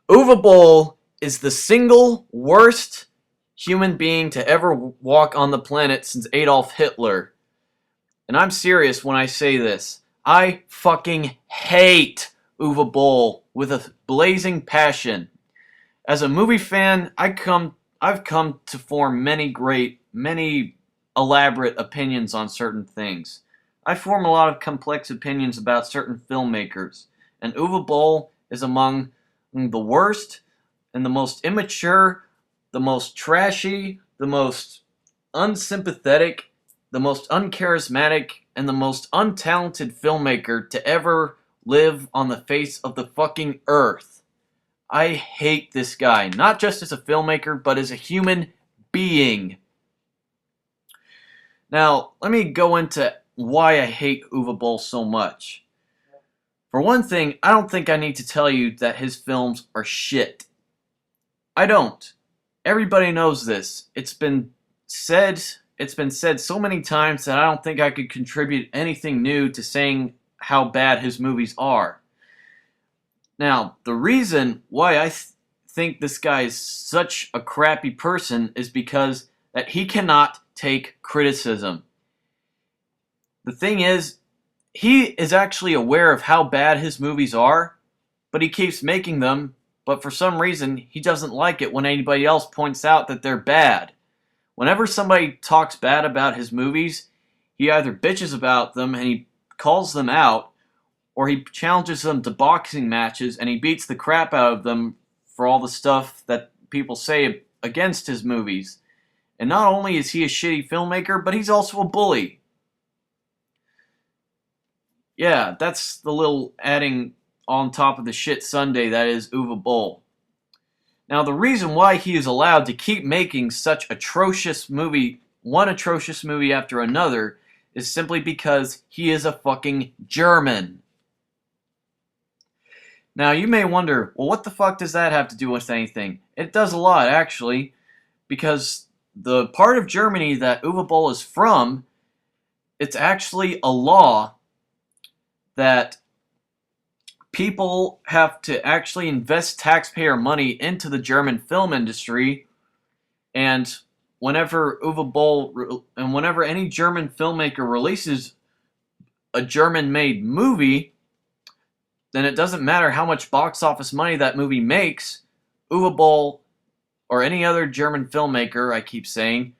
Uwe Boll is the single worst human being to ever walk on the planet since Adolf Hitler. And I'm serious when I say this. I fucking hate Uwe Boll with a blazing passion. As a movie fan, I've come to form many elaborate opinions on certain things. I form a lot of complex opinions about certain filmmakers, and Uwe Boll is among the worst and the most immature, the most trashy, the most unsympathetic, the most uncharismatic, and the most untalented filmmaker to ever live on the face of the fucking earth. I hate this guy, not just as a filmmaker, but as a human being. Now, let me go into why I hate Uwe Boll so much. For one thing, I don't think I need to tell you that his films are shit. I don't. Everybody knows this. It's been said so many times that I don't think I could contribute anything new to saying how bad his movies are. Now, the reason why I think this guy is such a crappy person is because that he cannot take criticism. The thing is, he is actually aware of how bad his movies are, but he keeps making them, but for some reason, he doesn't like it when anybody else points out that they're bad. Whenever somebody talks bad about his movies, he either bitches about them and he calls them out, or he challenges them to boxing matches and he beats the crap out of them for all the stuff that people say against his movies. And not only is he a shitty filmmaker, but he's also a bully. Yeah, that's the little adding on top of the shit sundae that is Uwe Boll. Now, the reason why he is allowed to keep making such one atrocious movie after another, is simply because he is a fucking German. Now, you may wonder, well, what the fuck does that have to do with anything? It does a lot, actually, because the part of Germany that Uwe Boll is from, it's actually a law that people have to actually invest taxpayer money into the German film industry, and whenever any German filmmaker releases a German-made movie, then it doesn't matter how much box office money that movie makes. Uwe Boll, or any other German filmmaker, I keep saying,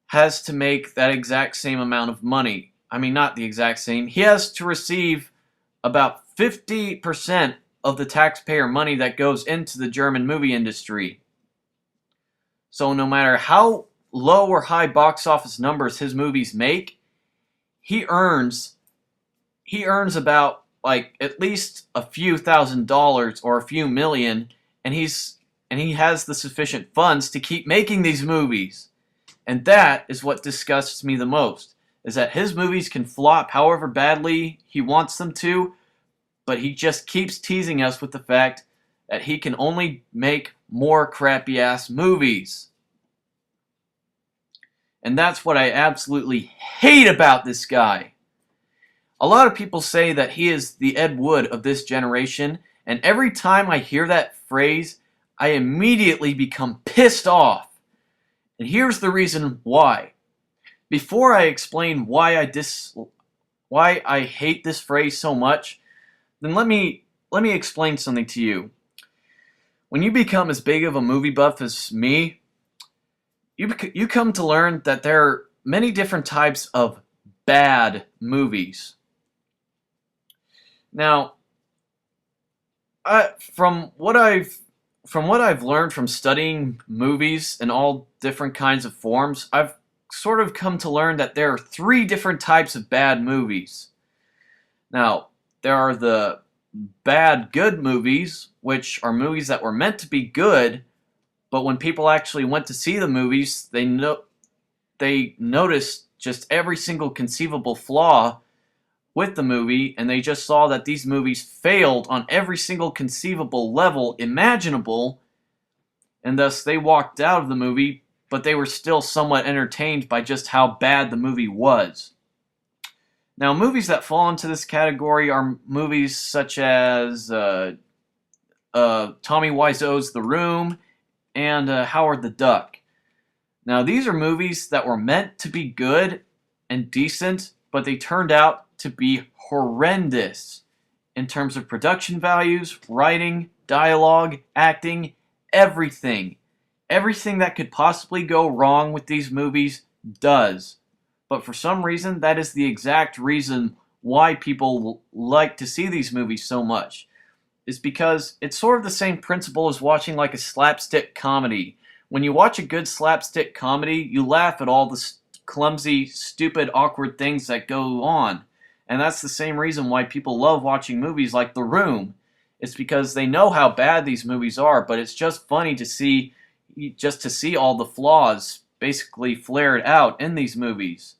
has to make that exact same amount of money. I mean, not the exact same. He has to receive about 50% of the taxpayer money that goes into the German movie industry. So no matter how low or high box office numbers his movies make, he earns about like at least a few $1,000s or a few million, and he has the sufficient funds to keep making these movies. And that is what disgusts me the most, is that his movies can flop however badly he wants them to, but he just keeps teasing us with the fact that he can only make more crappy ass movies. And that's what I absolutely hate about this guy. A lot of people say that he is the Ed Wood of this generation, and every time I hear that phrase, I immediately become pissed off. And here's the reason why. Before I explain why I hate this phrase so much, then let me explain something to you. When you become as big of a movie buff as me, you come to learn that there are many different types of bad movies. Now, from what I've learned from studying movies in all different kinds of forms, I've sort of come to learn that there are three different types of bad movies. Now, there are the bad good movies, which are movies that were meant to be good, but when people actually went to see the movies, they noticed just every single conceivable flaw with the movie, and they just saw that these movies failed on every single conceivable level imaginable, and thus they walked out of the movie, but they were still somewhat entertained by just how bad the movie was. Now, movies that fall into this category are movies such as Tommy Wiseau's The Room, and Howard the Duck. Now, these are movies that were meant to be good and decent, but they turned out to be horrendous in terms of production values, writing, dialogue, acting, everything. Everything that could possibly go wrong with these movies does. But for some reason, that is the exact reason why people like to see these movies so much. Is because it's sort of the same principle as watching like a slapstick comedy. When you watch a good slapstick comedy, you laugh at all the clumsy, stupid, awkward things that go on. And that's the same reason why people love watching movies like The Room. It's because they know how bad these movies are, but it's just funny to see all the flaws basically flared out in these movies.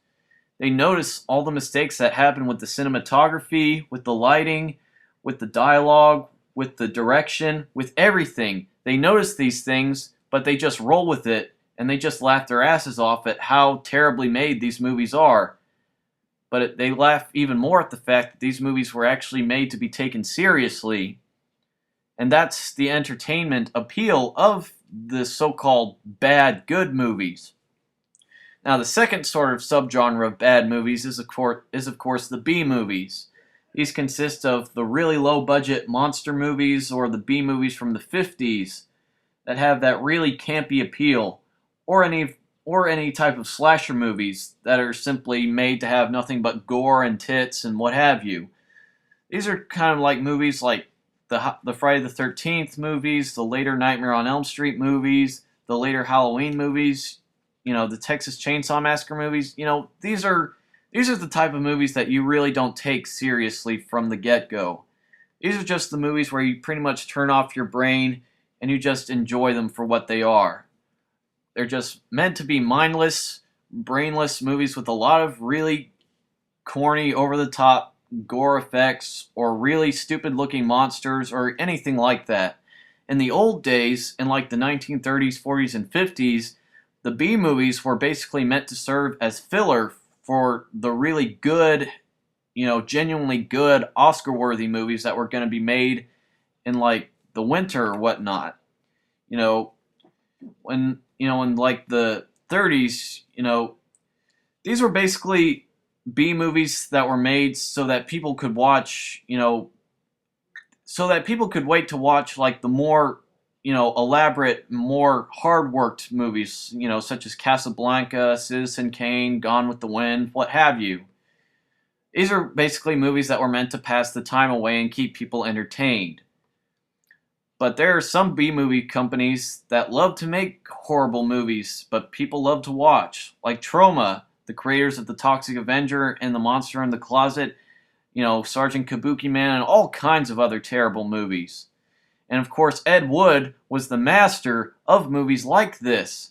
They notice all the mistakes that happen with the cinematography, with the lighting, with the dialogue, with the direction, with everything. They notice these things, but they just roll with it, and they just laugh their asses off at how terribly made these movies are. But they laugh even more at the fact that these movies were actually made to be taken seriously. And that's the entertainment appeal of the so-called bad good movies. Now, the second sort of subgenre of bad movies is of course the B movies. These consist of the really low-budget monster movies or the B movies from the 50s that have that really campy appeal, or any type of slasher movies that are simply made to have nothing but gore and tits and what have you. These are kind of like movies like the Friday the 13th movies, the later Nightmare on Elm Street movies, the later Halloween movies, the Texas Chainsaw Massacre movies. These are the type of movies that you really don't take seriously from the get-go. These are just the movies where you pretty much turn off your brain and you just enjoy them for what they are. They're just meant to be mindless, brainless movies with a lot of really corny, over-the-top gore effects or really stupid-looking monsters or anything like that. In the old days, in like the 1930s, 40s, and 50s, the B movies were basically meant to serve as filler for the really good, genuinely good Oscar-worthy movies that were going to be made in like the winter or whatnot. In like the 30s, these were basically B movies that were made so that people could watch, so that people could wait to watch like the more, elaborate, more hard-worked movies, such as Casablanca, Citizen Kane, Gone with the Wind, what have you. These are basically movies that were meant to pass the time away and keep people entertained. But there are some B-movie companies that love to make horrible movies, but people love to watch. Like Troma, the creators of The Toxic Avenger and The Monster in the Closet, Sergeant Kabuki Man, and all kinds of other terrible movies. And of course, Ed Wood was the master of movies like this,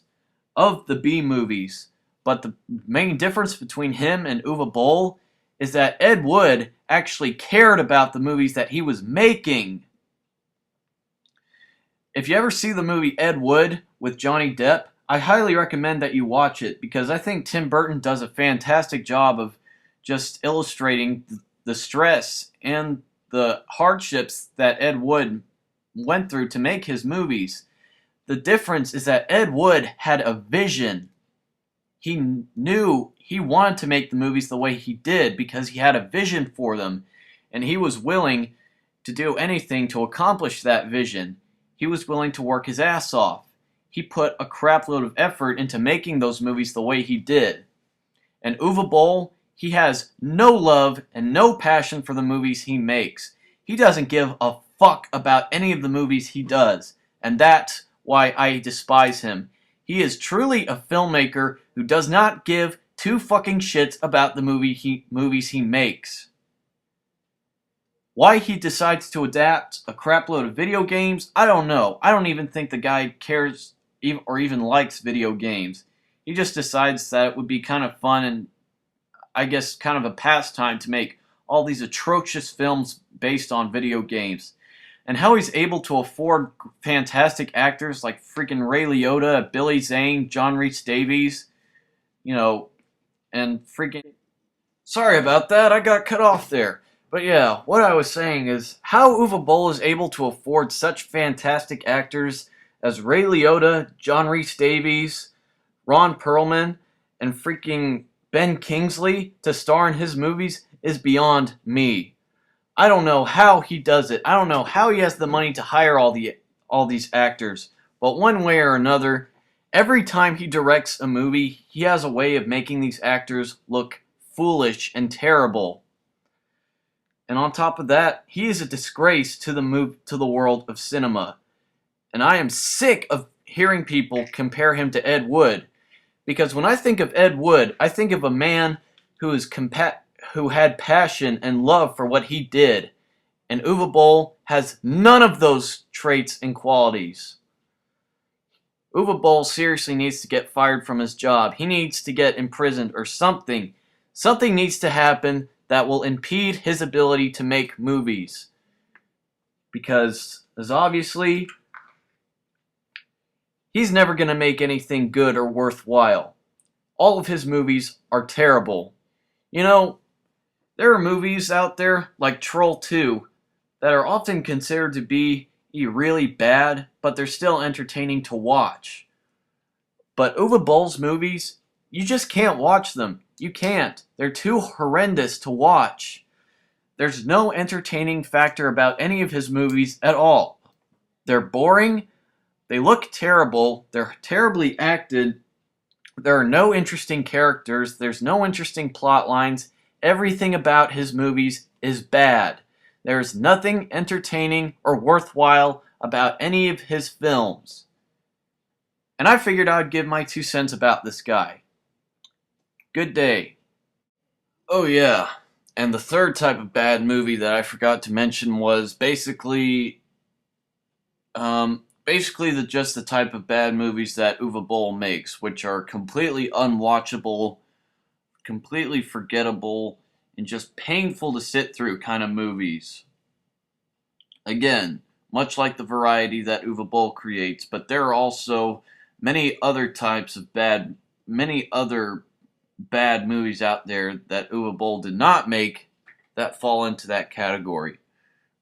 of the B-movies. But the main difference between him and Uwe Boll is that Ed Wood actually cared about the movies that he was making. If you ever see the movie Ed Wood with Johnny Depp, I highly recommend that you watch it because I think Tim Burton does a fantastic job of just illustrating the stress and the hardships that Ed Wood went through to make his movies. The difference is that Ed Wood had a vision. He knew he wanted to make the movies the way he did because he had a vision for them, and he was willing to do anything to accomplish that vision. He was willing to work his ass off. He put a crapload of effort into making those movies the way he did. And Uwe Boll, he has no love and no passion for the movies he makes. He doesn't give a fuck about any of the movies he does. And that's why I despise him. He is truly a filmmaker who does not give two fucking shits about the movies he makes. Why he decides to adapt a crapload of video games, I don't know. I don't even think the guy cares or even likes video games. He just decides that it would be kind of fun and I guess kind of a pastime to make all these atrocious films based on video games. And how he's able to afford fantastic actors like freaking Ray Liotta, Billy Zane, John Rhys Davies, and freaking... Sorry about that, I got cut off there. But yeah, what I was saying is how Uwe Boll is able to afford such fantastic actors as Ray Liotta, John Rhys Davies, Ron Perlman, and freaking Ben Kingsley to star in his movies is beyond me. I don't know how he does it. I don't know how he has the money to hire all these actors. But one way or another, every time he directs a movie, he has a way of making these actors look foolish and terrible. And on top of that, he is a disgrace to the world of cinema. And I am sick of hearing people compare him to Ed Wood, because when I think of Ed Wood, I think of a man who had passion and love for what he did. And Uwe Boll has none of those traits and qualities. Uwe Boll seriously needs to get fired from his job. He needs to get imprisoned or something. Something needs to happen that will impede his ability to make movies. Because, as obviously, he's never going to make anything good or worthwhile. All of his movies are terrible. You know, there are movies out there like Troll 2 that are often considered to be really bad, but they're still entertaining to watch. But Uwe Boll's movies, you just can't watch them. You can't. They're too horrendous to watch. There's no entertaining factor about any of his movies at all. They're boring. They look terrible. They're terribly acted. There are no interesting characters. There's no interesting plot lines. Everything about his movies is bad. There's nothing entertaining or worthwhile about any of his films. And I figured I'd give my 2 cents about this guy. Good day. Oh yeah, and the third type of bad movie that I forgot to mention was basically just the type of bad movies that Uwe Boll makes, which are completely unwatchable, completely forgettable, and just painful to sit through kind of movies. Again, much like the variety that Uwe Boll creates, but there are also many other bad movies out there that Uwe Boll did not make that fall into that category.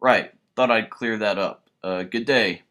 Right, thought I'd clear that up. Good day.